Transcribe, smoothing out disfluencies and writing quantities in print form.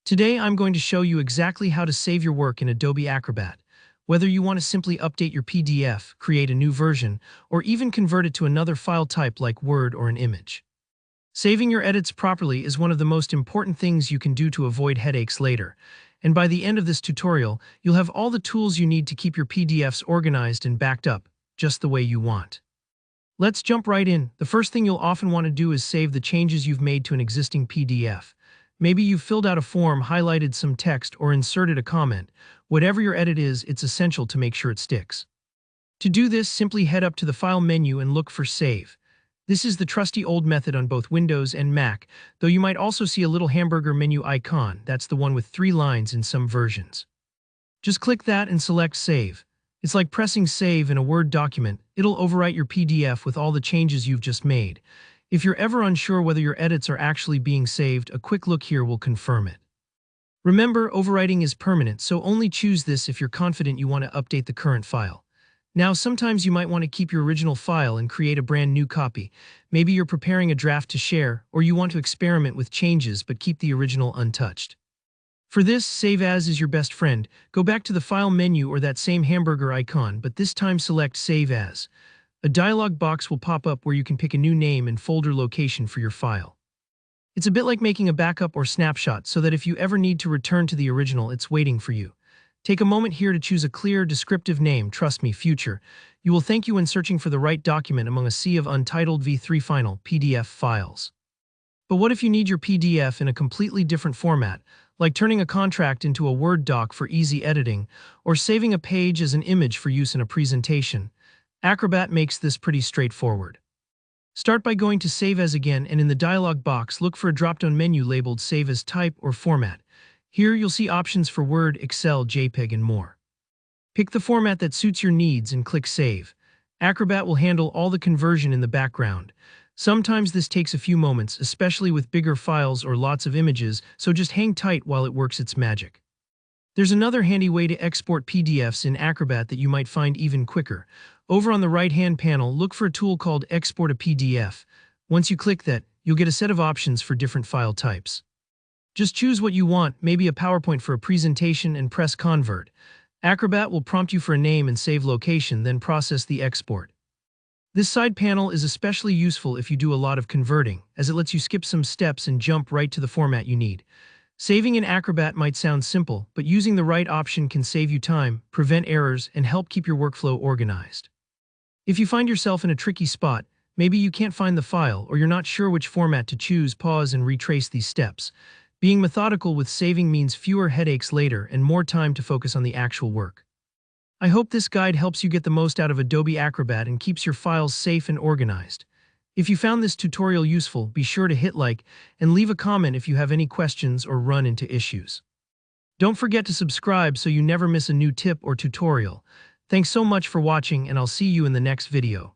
Today I'm going to show you exactly how to save your work in Adobe Acrobat. Whether you want to simply update your PDF, create a new version, or even convert it to another file type like Word or an image. Saving your edits properly is one of the most important things you can do to avoid headaches later. And by the end of this tutorial, you'll have all the tools you need to keep your PDFs organized and backed up, just the way you want. Let's jump right in. The first thing you'll often want to do is save the changes you've made to an existing PDF. Maybe you've filled out a form, highlighted some text, or inserted a comment. Whatever your edit is, it's essential to make sure it sticks. To do this, simply head up to the File menu and look for Save. This is the trusty old method on both Windows and Mac, though you might also see a little hamburger menu icon. That's the one with 3 lines in some versions. Just click that and select Save. It's like pressing Save in a Word document. It'll overwrite your PDF with all the changes you've just made. If you're ever unsure whether your edits are actually being saved, a quick look here will confirm it. Remember, overwriting is permanent, so only choose this if you're confident you want to update the current file. Now, sometimes you might want to keep your original file and create a brand new copy. Maybe you're preparing a draft to share, or you want to experiment with changes but keep the original untouched. For this, Save As is your best friend. Go back to the File menu or that same hamburger icon, but this time select Save As. A dialog box will pop up where you can pick a new name and folder location for your file. It's a bit like making a backup or snapshot, so that if you ever need to return to the original, it's waiting for you. Take a moment here to choose a clear, descriptive name. Trust me, future. You will thank you when searching for the right document among a sea of untitled V3 Final PDF files. But what if you need your PDF in a completely different format, like turning a contract into a Word doc for easy editing, or saving a page as an image for use in a presentation? Acrobat makes this pretty straightforward. Start by going to Save As again, and in the dialog box, look for a drop-down menu labeled Save As Type or Format. Here you'll see options for Word, Excel, JPEG, and more. Pick the format that suits your needs and click Save. Acrobat will handle all the conversion in the background. Sometimes this takes a few moments, especially with bigger files or lots of images, so just hang tight while it works its magic. There's another handy way to export PDFs in Acrobat that you might find even quicker. Over on the right-hand panel, look for a tool called Export a PDF. Once you click that, you'll get a set of options for different file types. Just choose what you want, maybe a PowerPoint for a presentation, and press Convert. Acrobat will prompt you for a name and save location, then process the export. This side panel is especially useful if you do a lot of converting, as it lets you skip some steps and jump right to the format you need. Saving in Acrobat might sound simple, but using the right option can save you time, prevent errors, and help keep your workflow organized. If you find yourself in a tricky spot, maybe you can't find the file or you're not sure which format to choose, pause and retrace these steps. Being methodical with saving means fewer headaches later and more time to focus on the actual work. I hope this guide helps you get the most out of Adobe Acrobat and keeps your files safe and organized. If you found this tutorial useful, be sure to hit like and leave a comment if you have any questions or run into issues. Don't forget to subscribe so you never miss a new tip or tutorial. Thanks so much for watching, and I'll see you in the next video.